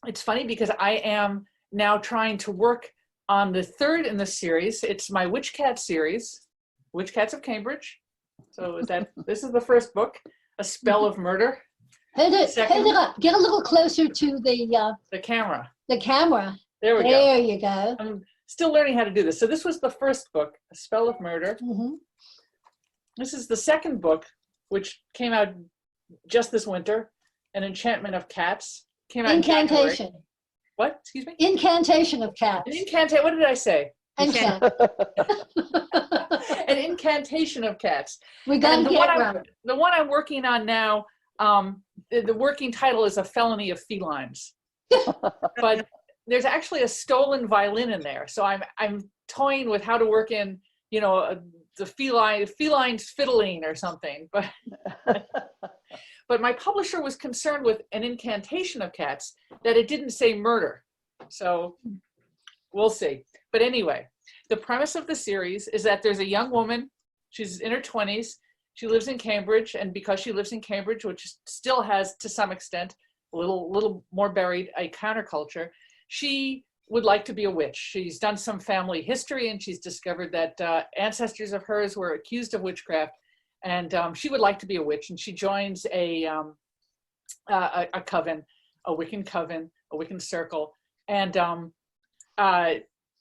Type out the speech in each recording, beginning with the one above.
it's funny because I am now trying to work on the third in the series. It's my Witch Cat series, Witch Cats of Cambridge. So this is the first book, A Spell of Murder. Hold it up. Get a little closer to the camera. The camera. There we go. There you go. I'm still learning how to do this. So this was the first book, A Spell of Murder. Mm-hmm. This is the second book, which came out just this winter, An Enchantment of Cats. Came out Incantation. In what? Excuse me? Incantation of Cats. An incantation. What did I say? Enchant. An Incantation of Cats. We got to get around. The one I'm working on now, the working title is A Felony of Felines. But there's actually a stolen violin in there. So I'm toying with how to work in, you know, the feline's fiddling or something. But my publisher was concerned with An Incantation of Cats that it didn't say murder. So we'll see. But anyway, the premise of the series is that there's a young woman, she's in her 20s, she lives in Cambridge, and because she lives in Cambridge, which still has, to some extent, a little more buried, a counterculture, she would like to be a witch. She's done some family history, and she's discovered that ancestors of hers were accused of witchcraft, and she would like to be a witch, and she joins a coven, a Wiccan coven, a Wiccan circle, and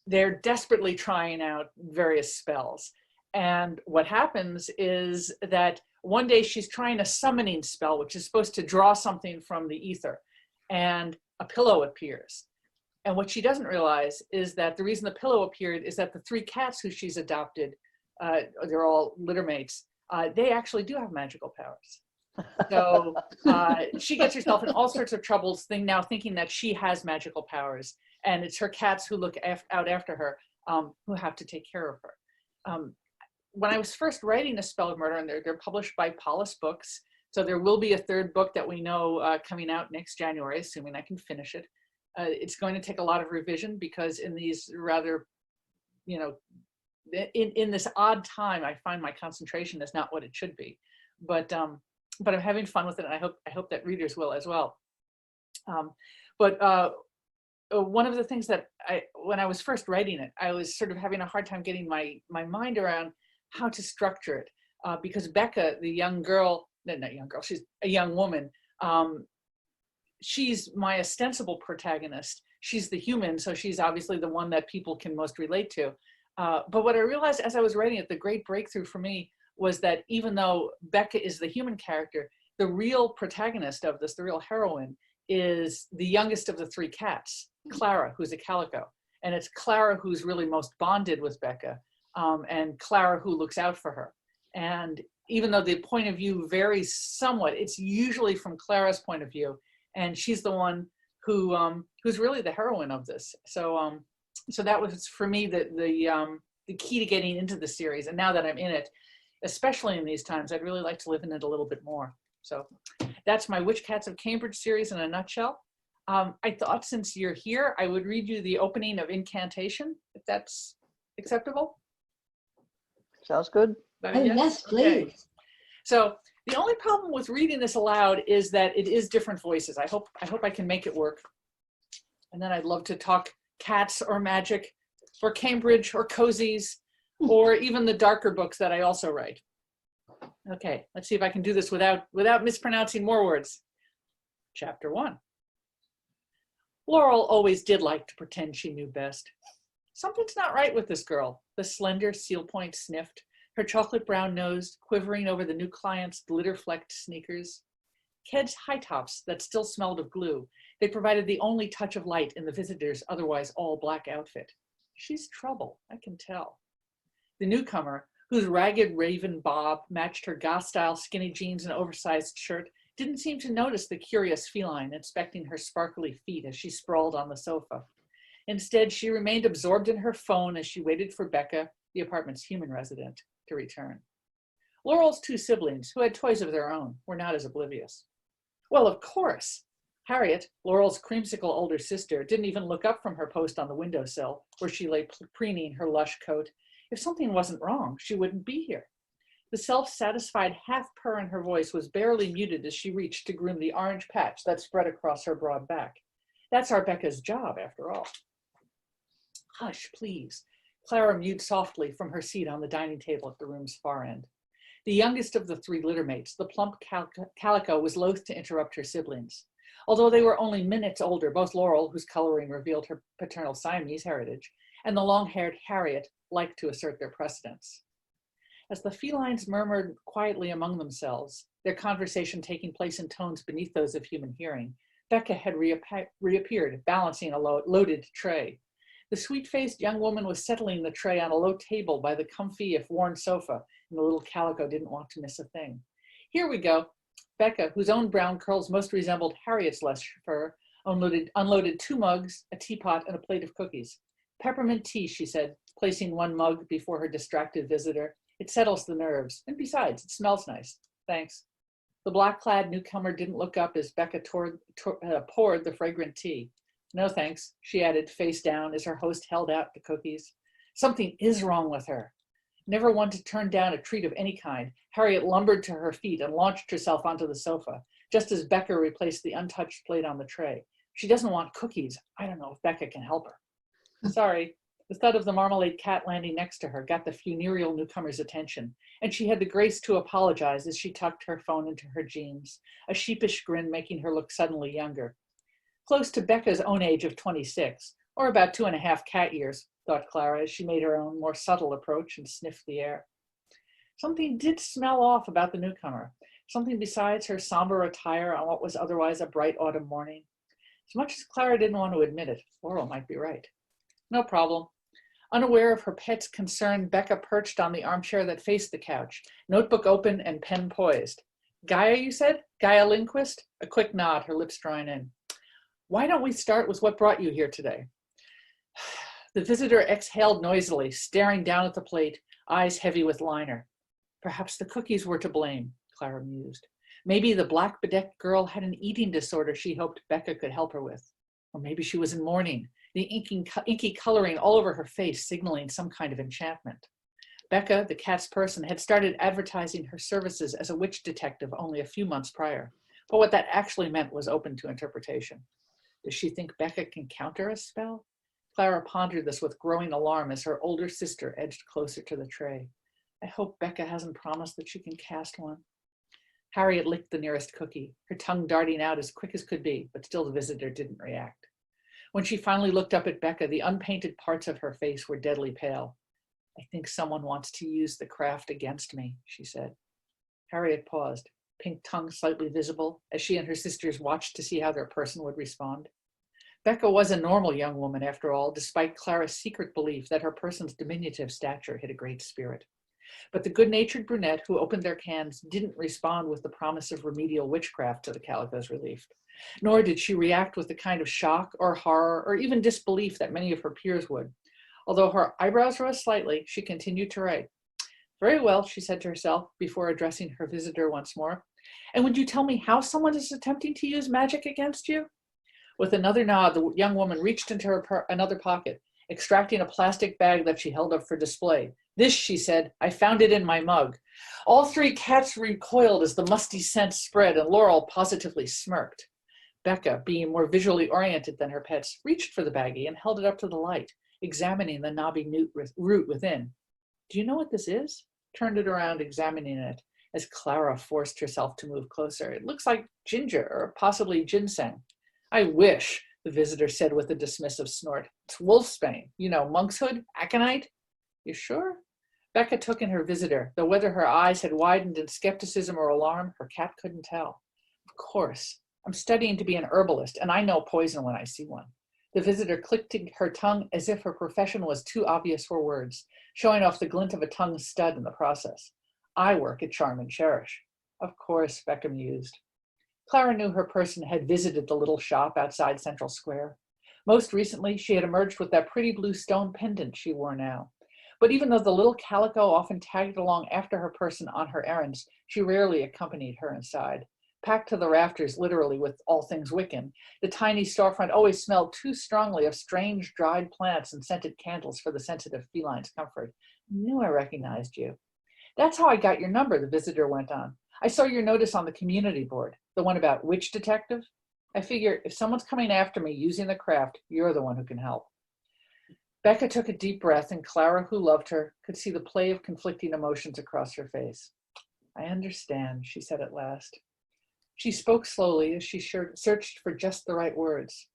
they're desperately trying out various spells. And what happens is that one day she's trying a summoning spell, which is supposed to draw something from the ether, and a pillow appears. And what she doesn't realize is that the reason the pillow appeared is that the 3 cats who she's adopted, they're all litter mates, they actually do have magical powers. So she gets herself in all sorts of troubles now thinking that she has magical powers. And it's her cats who look out after her who have to take care of her. When I was first writing A Spell of Murder, and they're published by Paulus Books, so there will be a 3rd book that we know coming out next January, assuming I can finish it. It's going to take a lot of revision because in these rather, you know, in this odd time, I find my concentration is not what it should be. But I'm having fun with it, and I hope that readers will as well. One of the things that when I was first writing it, I was sort of having a hard time getting my mind around how to structure it, because Becca, the young girl, not young girl, she's a young woman. She's my ostensible protagonist. She's the human, so she's obviously the one that people can most relate to. But what I realized as I was writing it, the great breakthrough for me was that even though Becca is the human character, the real protagonist of this, the real heroine, is the youngest of the 3 cats, Clara, who's a calico. And it's Clara who's really most bonded with Becca, and Clara who looks out for her. And even though the point of view varies somewhat, it's usually from Clara's point of view. And she's the one who's really the heroine of this. So that was, for me, the key to getting into the series. And now that I'm in it, especially in these times, I'd really like to live in it a little bit more. So that's my Witch Cats of Cambridge series in a nutshell. I thought since you're here, I would read you the opening of Incantation, if that's acceptable. Sounds good. Yes, please. Okay. So the only problem with reading this aloud is that it is different voices. I hope I can make it work. And then I'd love to talk cats or magic or Cambridge or cozies or even the darker books that I also write. Okay, let's see if I can do this without mispronouncing more words. Chapter 1. Laurel always did like to pretend she knew best. Something's not right with this girl, the slender seal point sniffed, her chocolate brown nose quivering over the new client's glitter-flecked sneakers. Ked's high tops that still smelled of glue. They provided the only touch of light in the visitor's otherwise all-black outfit. She's trouble, I can tell. The newcomer, whose ragged raven bob matched her goth-style skinny jeans and oversized shirt, didn't seem to notice the curious feline inspecting her sparkly feet as she sprawled on the sofa. Instead, she remained absorbed in her phone as she waited for Becca, the apartment's human resident, to return. Laurel's 2 siblings, who had toys of their own, were not as oblivious. Well, of course. Harriet, Laurel's creamsicle older sister, didn't even look up from her post on the windowsill, where she lay preening her lush coat. If something wasn't wrong, she wouldn't be here. The self-satisfied half-purr in her voice was barely muted as she reached to groom the orange patch that spread across her broad back. That's our Becca's job, after all. Hush, please. Clara mewed softly from her seat on the dining table at the room's far end. The youngest of the three littermates, the plump Calico, was loath to interrupt her siblings. Although they were only minutes older, both Laurel, whose coloring revealed her paternal Siamese heritage, and the long-haired Harriet liked to assert their precedence. As the felines murmured quietly among themselves, their conversation taking place in tones beneath those of human hearing, Becca had reappeared, balancing a loaded tray. The sweet-faced young woman was settling the tray on a low table by the comfy, if worn sofa, and the little Calico didn't want to miss a thing. Here we go. Becca, whose own brown curls most resembled Harriet's lush fur, unloaded 2 mugs, a teapot, and a plate of cookies. Peppermint tea, she said, placing 1 mug before her distracted visitor. It settles the nerves, and besides, it smells nice. Thanks. The black-clad newcomer didn't look up as Becca poured the fragrant tea. No thanks, she added, face down, as her host held out the cookies. Something is wrong with her. Never one to turn down a treat of any kind, Harriet lumbered to her feet and launched herself onto the sofa, just as Becca replaced the untouched plate on the tray. She doesn't want cookies. I don't know if Becca can help her. Sorry. The thud of the marmalade cat landing next to her got the funereal newcomer's attention, and she had the grace to apologize as she tucked her phone into her jeans, a sheepish grin making her look suddenly younger. Close to Becca's own age of 26, or about 2.5 cat years, thought Clara as she made her own more subtle approach and sniffed the air. Something did smell off about the newcomer, something besides her somber attire on what was otherwise a bright autumn morning. As much as Clara didn't want to admit it, Laurel might be right. No problem. Unaware of her pet's concern, Becca perched on the armchair that faced the couch, notebook open and pen poised. Gaia, you said? Gaia Lindquist? A quick nod, her lips drawing in. Why don't we start with what brought you here today? The visitor exhaled noisily, staring down at the plate, eyes heavy with liner. Perhaps the cookies were to blame, Clara mused. Maybe the black-bedecked girl had an eating disorder she hoped Becca could help her with. Or maybe she was in mourning, the inky coloring all over her face signaling some kind of enchantment. Becca, the cat's person, had started advertising her services as a witch detective only a few months prior, but what that actually meant was open to interpretation. Does she think Becca can counter a spell? Clara pondered this with growing alarm as her older sister edged closer to the tray. I hope Becca hasn't promised that she can cast one. Harriet licked the nearest cookie, her tongue darting out as quick as could be, but still the visitor didn't react. When she finally looked up at Becca, the unpainted parts of her face were deadly pale. I think someone wants to use the craft against me, she said. Harriet paused, pink tongue slightly visible, as she and her sisters watched to see how their person would respond. Becca was a normal young woman, after all, despite Clara's secret belief that her person's diminutive stature hid a great spirit. But the good-natured brunette who opened their cans didn't respond with the promise of remedial witchcraft to the Calico's relief. Nor did she react with the kind of shock or horror or even disbelief that many of her peers would. Although her eyebrows rose slightly, she continued to write. Very well, she said to herself before addressing her visitor once more. And would you tell me how someone is attempting to use magic against you? With another nod, the young woman reached into her another pocket, extracting a plastic bag that she held up for display. This, she said, I found it in my mug. All 3 cats recoiled as the musty scent spread, and Laurel positively smirked. Becca, being more visually oriented than her pets, reached for the baggie and held it up to the light, examining the knobby root within. Do you know what this is? Turned it around, examining it, as Clara forced herself to move closer. It looks like ginger, or possibly ginseng. I wish, the visitor said with a dismissive snort. It's wolfsbane, monkshood, aconite. You sure? Becca took in her visitor, though whether her eyes had widened in skepticism or alarm, her cat couldn't tell. Of course. I'm studying to be an herbalist, and I know poison when I see one. The visitor clicked her tongue as if her profession was too obvious for words, showing off the glint of a tongue stud in the process. I work at Charm and Cherish. Of course, Becca mused. Clara knew her person had visited the little shop outside Central Square. Most recently, she had emerged with that pretty blue stone pendant she wore now. But even though the little Calico often tagged along after her person on her errands, she rarely accompanied her inside. Packed to the rafters, literally, with all things Wiccan, the tiny storefront always smelled too strongly of strange dried plants and scented candles for the sensitive feline's comfort. I knew I recognized you. That's how I got your number, the visitor went on. I saw your notice on the community board, the one about witch detective. I figure if someone's coming after me using the craft, you're the one who can help. Becca took a deep breath, and Clara, who loved her, could see the play of conflicting emotions across her face. I understand, she said at last. She spoke slowly as she searched for just the right words.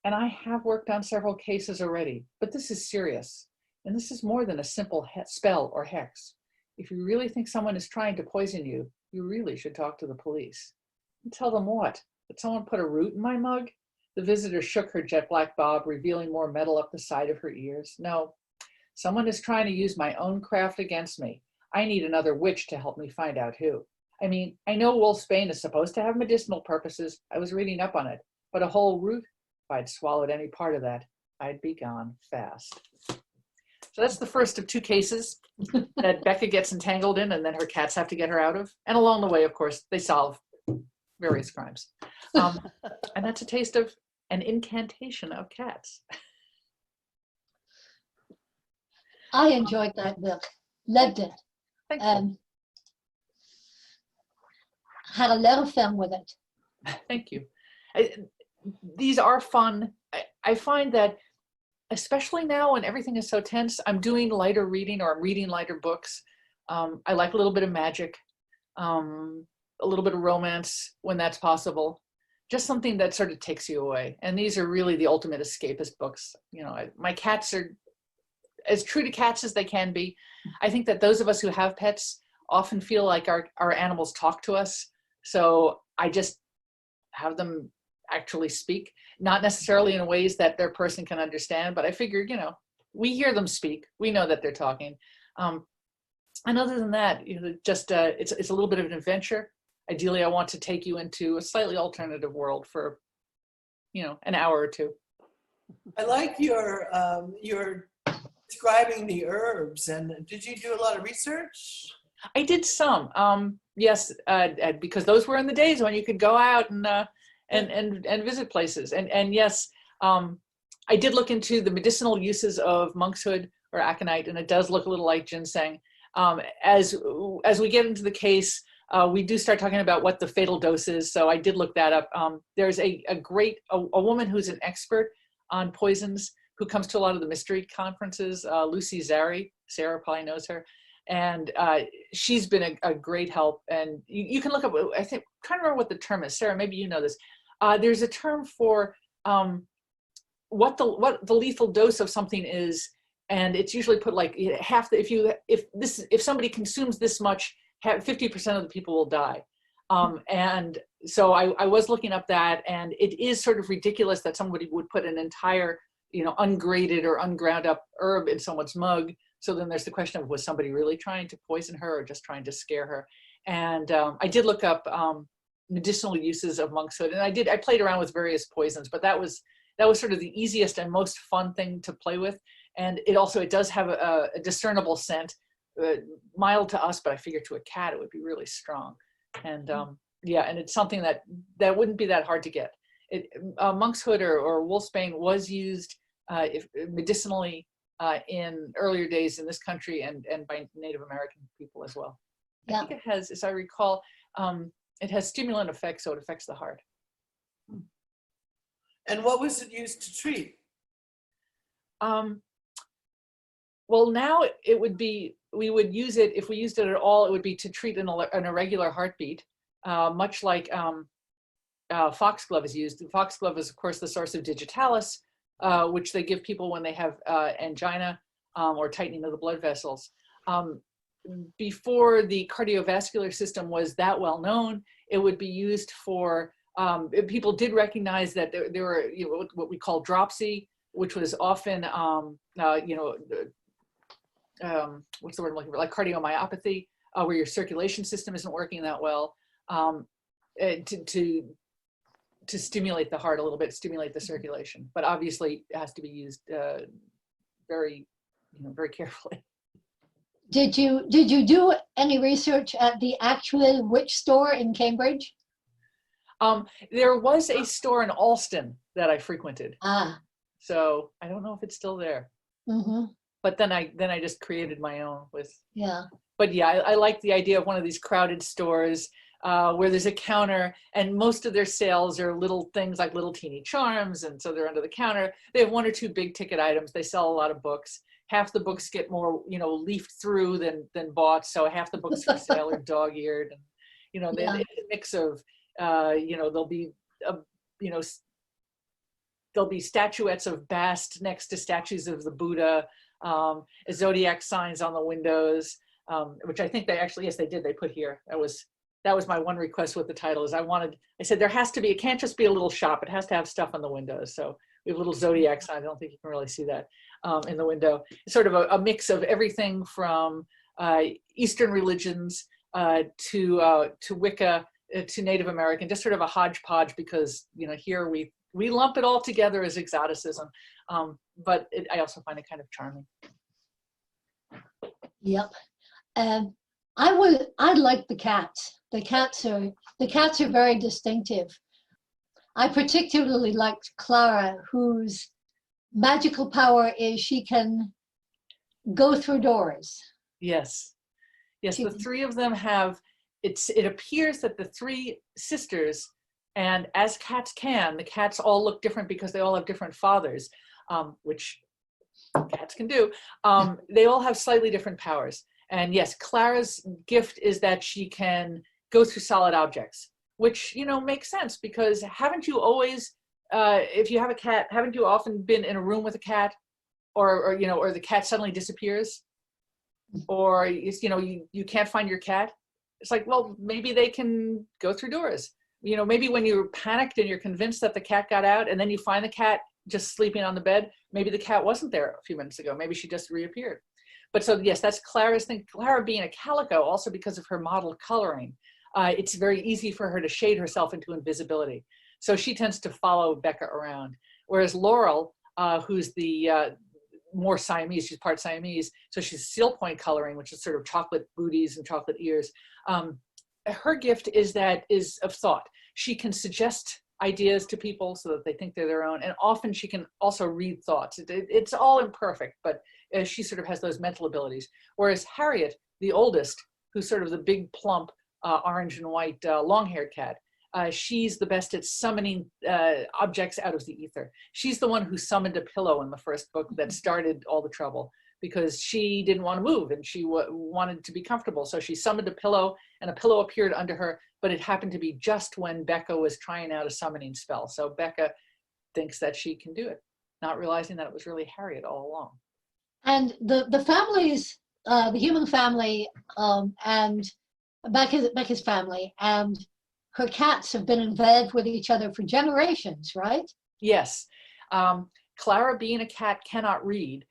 And I have worked on several cases already, but this is serious. And this is more than a simple spell or hex. If you really think someone is trying to poison you, you really should talk to the police. And tell them what? That someone put a root in my mug? The visitor shook her jet black bob, revealing more metal up the side of her ears. No, someone is trying to use my own craft against me. I need another witch to help me find out who. I mean, I know wolfsbane is supposed to have medicinal purposes. I was reading up on it, but a whole root, if I'd swallowed any part of that, I'd be gone fast. So that's the first of 2 cases that Becca gets entangled in, and then her cats have to get her out of. And along the way, of course, they solve various crimes. And that's a taste of An Incantation of Cats. I enjoyed that book. Loved it. Thank you. Had a lot of fun with it. Thank you. These are fun. I find that, especially now when everything is so tense, I'm doing lighter reading, or I'm reading lighter books. I like a little bit of magic, a little bit of romance when that's possible. Just something that sort of takes you away. And these are really the ultimate escapist books. You know, my cats are as true to cats as they can be. I think that those of us who have pets often feel like our animals talk to us. So I just have them actually speak, not necessarily in ways that their person can understand, but I figured, you know, we hear them speak. We know that they're talking. And other than that, you know, just it's a little bit of an adventure. Ideally, I want to take you into a slightly alternative world for, you know, an hour or 2. I like your describing the herbs. And did you do a lot of research? I did some, yes, because those were in the days when you could go out and visit places. And yes, I did look into the medicinal uses of monkshood or aconite, and it does look a little like ginseng. As we get into the case, we do start talking about what the fatal dose is. So I did look that up. There's a woman who's an expert on poisons who comes to a lot of the mystery conferences, Lucy Zari. Sarah probably knows her. And she's been a great help. And you can look up, I think, I'm trying to remember what the term is. Sarah, maybe you know this. There's a term for what the lethal dose of something is. And it's usually put like half the, if somebody consumes this much, 50% of the people will die. And so I was looking up that, and it is sort of ridiculous that somebody would put an entire, you know, ungraded or unground up herb in someone's mug. So then there's the question of, was somebody really trying to poison her or just trying to scare her? And I did look up medicinal uses of monkshood, and I played around with various poisons, but that was sort of the easiest and most fun thing to play with. And it does have a discernible scent, mild to us, but I figured to a cat it would be really strong. And yeah, and it's something that wouldn't be that hard to get. Monkshood or wolfsbane was used medicinally in earlier days in this country and by Native American people as well. Yeah. I think it has, as I recall, it has stimulant effects, so it affects the heart. And what was it used to treat? Well, now it would be, we would use it, if we used it at all, it would be to treat an irregular heartbeat, much like foxglove is used. Foxglove is, of course, the source of digitalis, which they give people when they have angina or tightening of the blood vessels. Before the cardiovascular system was that well known, it would be used for, people did recognize that there were, you know, what we call dropsy, which was often, you know, what's the word I'm looking for, like cardiomyopathy, where your circulation system isn't working that well, to stimulate the heart a little bit, stimulate the circulation. But obviously it has to be used very carefully. Did you do any research at the actual witch store in Cambridge? There was a store in Alston that I frequented. So I don't know if it's still there. Mm-hmm. But then I just created my own with. Yeah. But yeah, I like the idea of one of these crowded stores. where there's a counter, and most of their sales are little things like little teeny charms, and so they're under the counter. They have one or two big ticket items. They sell a lot of books. Half the books get more, leafed through than bought, so half the books for sale are dog-eared, and Yeah. it's a mix of there'll be there'll be statuettes of Bast next to statues of the Buddha, zodiac signs on the windows, which I think they actually, yes, they did. They put here. That was my one request with the title is I said there has to be, it can't just be a little shop. It has to have stuff on the windows. So we have little zodiac signs. I don't think you can really see that in the window. It's sort of a mix of everything from Eastern religions to Wicca to Native American, just sort of a hodgepodge because, here we lump it all together as exoticism. But I also find it kind of charming. Yep. I like the cats. The cats are very distinctive. I particularly liked Clara, whose magical power is she can go through doors. Yes. The three of them have, it appears that the three sisters, and as cats can, the cats all look different because they all have different fathers, which cats can do. They all have slightly different powers. And yes, Clara's gift is that she can go through solid objects, which, makes sense because haven't you always, if you have a cat, haven't you often been in a room with a cat or the cat suddenly disappears or, you can't find your cat? It's like, well, maybe they can go through doors. Maybe when you're panicked and you're convinced that the cat got out and then you find the cat just sleeping on the bed, maybe the cat wasn't there a few minutes ago. Maybe she just reappeared. But so yes, that's Clara's thing. Clara being a calico, also because of her mottled coloring, it's very easy for her to shade herself into invisibility. So she tends to follow Becca around. Whereas Laurel, who's the more Siamese, she's part Siamese, so she's seal point coloring, which is sort of chocolate booties and chocolate ears. Her gift is of thought. She can suggest ideas to people so that they think they're their own, and often she can also read thoughts. It's all imperfect, but she sort of has those mental abilities. Whereas Harriet, the oldest, who's sort of the big plump orange and white long-haired cat, she's the best at summoning objects out of the ether. She's the one who summoned a pillow in the first book that started all the trouble because she didn't want to move and she wanted to be comfortable. So she summoned a pillow and a pillow appeared under her, but it happened to be just when Becca was trying out a summoning spell. So Becca thinks that she can do it, not realizing that it was really Harriet all along. And the families, the human family and Becca's family and her cats have been involved with each other for generations, right? Yes. Clara, being a cat, cannot read.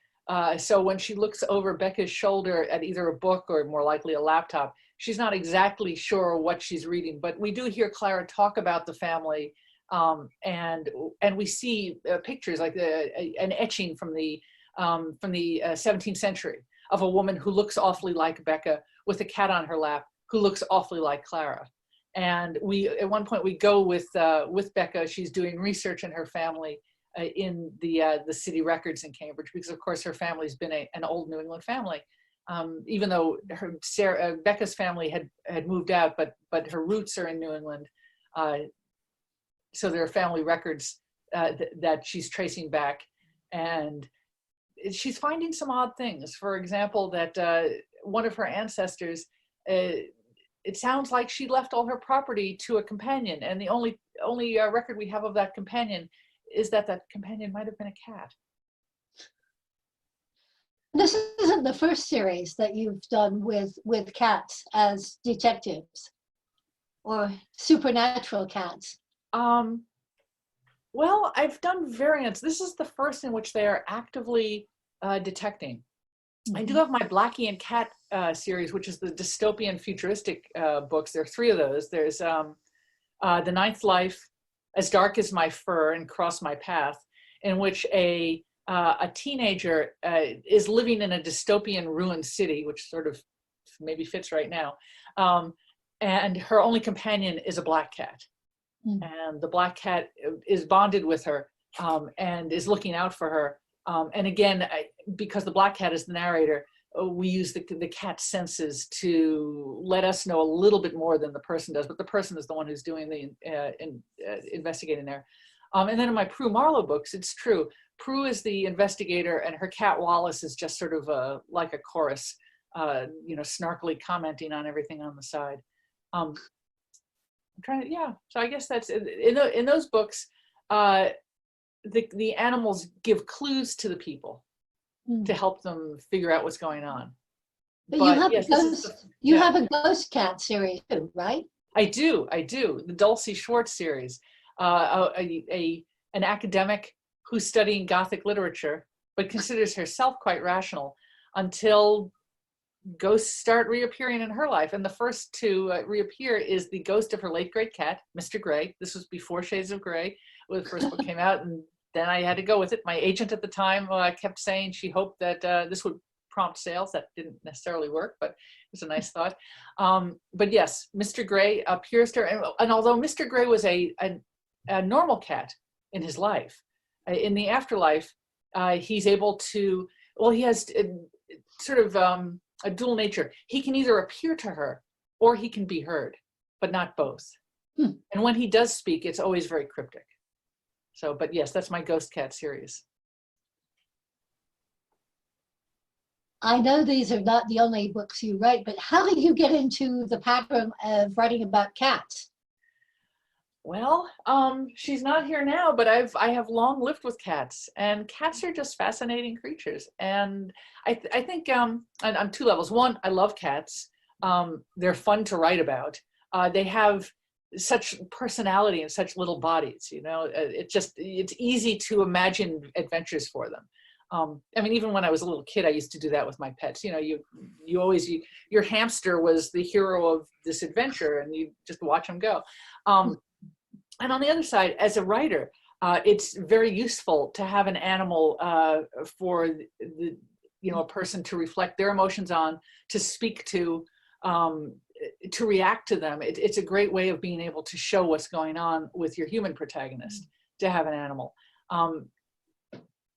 So when she looks over Becca's shoulder at either a book or more likely a laptop, she's not exactly sure what she's reading, but we do hear Clara talk about the family, and we see pictures like an etching from the 17th century of a woman who looks awfully like Becca with a cat on her lap who looks awfully like Clara. And at one point we go with Becca. She's doing research in her family in the city records in Cambridge, because of course her family's been an old New England family. Even though Becca's family had moved out, but her roots are in New England. So there are family records that she's tracing back, and she's finding some odd things. For example, that one of her ancestors, it sounds like she left all her property to a companion, and the only record we have of that companion is that companion might have been a cat. This isn't the first series that you've done with cats as detectives or supernatural cats. Well, I've done variants. This is the first in which they are actively detecting. I do have my Blackie and Cat series, which is the dystopian futuristic books. There are 3 of those. There's The Ninth Life, As Dark as My Fur, and Cross My Path, in which a teenager is living in a dystopian ruined city, which sort of maybe fits right now. And her only companion is a black cat. And the black cat is bonded with her and is looking out for her. And again, because the black cat is the narrator, we use the cat senses to let us know a little bit more than the person does, but the person is the one who's doing the investigating there. And then in my Prue Marlowe books, it's true. Prue is the investigator, and her cat Wallace is just sort of like a chorus, snarkily commenting on everything on the side. I'm trying to, yeah. So I guess that's in those books. The animals give clues to the people to help them figure out what's going on. But you have yes, you have a ghost cat series too, right? I do. The Dulcie Schwartz series, an academic who's studying Gothic literature, but considers herself quite rational until ghosts start reappearing in her life. And the first to reappear is the ghost of her late great cat, Mr. Gray. This was before Shades of Grey, when the first book came out, and then I had to go with it. My agent at the time kept saying she hoped that this would prompt sales. That didn't necessarily work, but it was a nice thought. But yes, Mr. Gray appears to her, and although Mr. Gray was a normal cat in his life, in the afterlife, he's able to, well, he has sort of a dual nature. He can either appear to her or he can be heard, but not both. And when he does speak, it's always very cryptic. So, but yes, that's my Ghost Cat series. I know these are not the only books you write, but how did you get into the pattern of writing about cats? Well, she's not here now, but I have long lived with cats, and cats are just fascinating creatures. And I think on two levels. One, I love cats. They're fun to write about. They have such personality and such little bodies, it's easy to imagine adventures for them. I mean, even when I was a little kid, I used to do that with my pets. Your hamster was the hero of this adventure, and you just watch him go. And on the other side, as a writer, it's very useful to have an animal for a person to reflect their emotions on, to speak to react to them. It's a great way of being able to show what's going on with your human protagonist, to have an animal.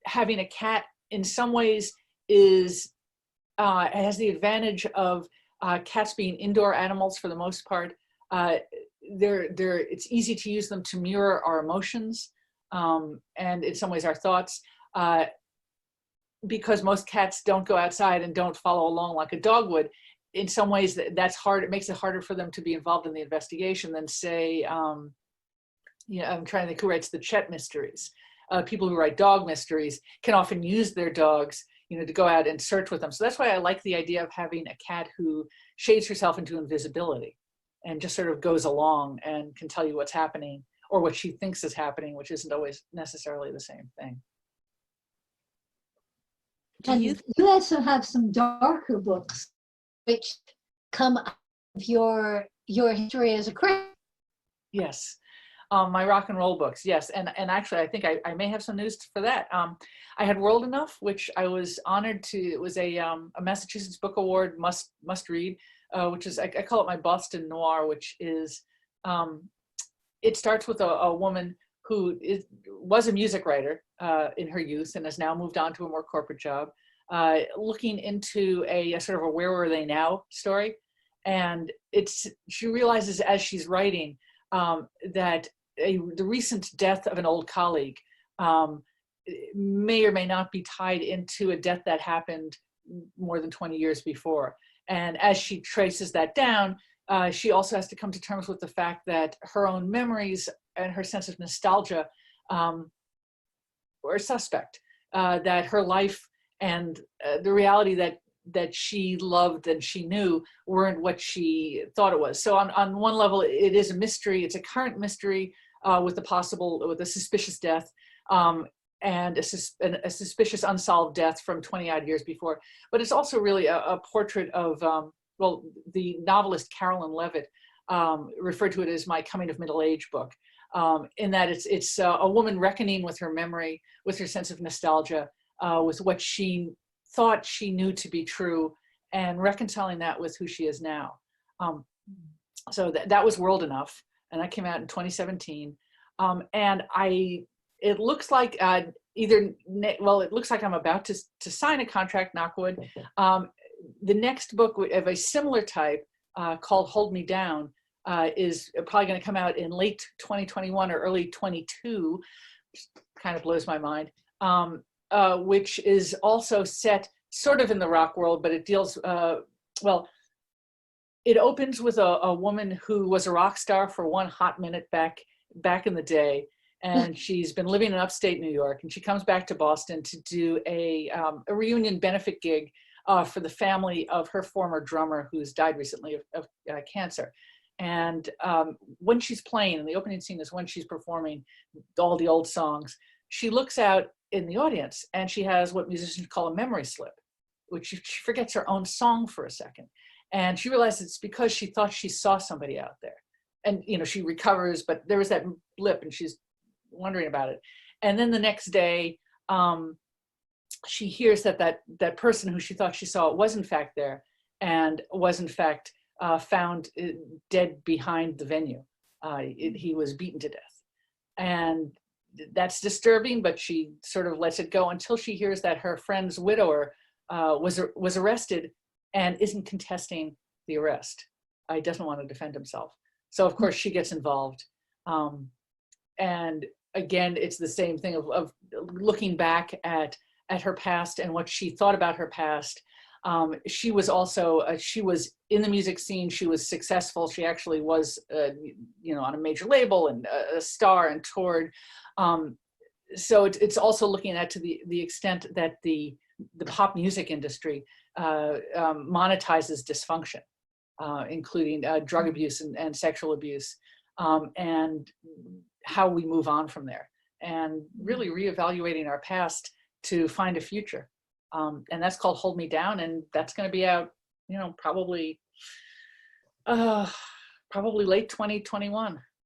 Having a cat in some ways has the advantage of cats being indoor animals for the most part. It's easy to use them to mirror our emotions, and in some ways our thoughts, because most cats don't go outside and don't follow along like a dog would. In some ways that's hard. It makes it harder for them to be involved in the investigation than, say, I'm trying to think who writes the Chet mysteries. People who write dog mysteries can often use their dogs, to go out and search with them. So that's why I like the idea of having a cat who shades herself into invisibility and just sort of goes along and can tell you what's happening, or what she thinks is happening, which isn't always necessarily the same thing. And you also have some darker books which come out of your history as a critic. Yes. My rock and roll books, yes. And actually, I think I may have some news for that. I had World Enough, which I was honored to, it was a Massachusetts Book Award must read, which is, I call it my Boston Noir, which is, it starts with a woman who was a music writer in her youth and has now moved on to a more corporate job, looking into a sort of a where were they now story. And she realizes as she's writing that the recent death of an old colleague may or may not be tied into a death that happened more than 20 years before. And as she traces that down, she also has to come to terms with the fact that her own memories and her sense of nostalgia were suspect, that her life and the reality that she loved and she knew weren't what she thought it was. So on one level, it is a mystery. It's a current mystery with a suspicious death and a suspicious unsolved death from 20 odd years before. But it's also really a portrait of, the novelist Carolyn Levitt referred to it as my coming of middle age book, in that it's a woman reckoning with her memory, with her sense of nostalgia, with what she thought she knew to be true, and reconciling that with who she is now. So that was World Enough, and that came out in 2017. And it looks like it looks like I'm about to sign a contract, knock wood. the next book of a similar type called Hold Me Down is probably going to come out in late 2021 or early 22, which kind of blows my mind, which is also set sort of in the rock world, but it deals, well, it opens with a woman who was a rock star for one hot minute back in the day. And she's been living in upstate New York, and she comes back to Boston to do a reunion benefit gig for the family of her former drummer who's died recently of cancer. And when she's playing, and the opening scene is when she's performing all the old songs, she looks out in the audience and she has what musicians call a memory slip, which she forgets her own song for a second. And she realizes it's because she thought she saw somebody out there. And, you know, she recovers, but there was that blip and she's wondering about it. And then the next day, she hears that person who she thought she saw was in fact there, and was in fact found dead behind the venue. He was beaten to death. And that's disturbing, but she sort of lets it go until she hears that her friend's widower was arrested and isn't contesting the arrest. He doesn't want to defend himself. So of course she gets involved. And again, it's the same thing of looking back at her past and what she thought about her past. She was also, she was in the music scene, she was successful. She actually was, you know, on a major label and a star and toured. So it's also looking at to the extent that the pop music industry monetizes dysfunction, including drug abuse and sexual abuse, and how we move on from there, and really reevaluating our past to find a future. And that's called Hold Me Down, and that's going to be out, you know, probably late 2021.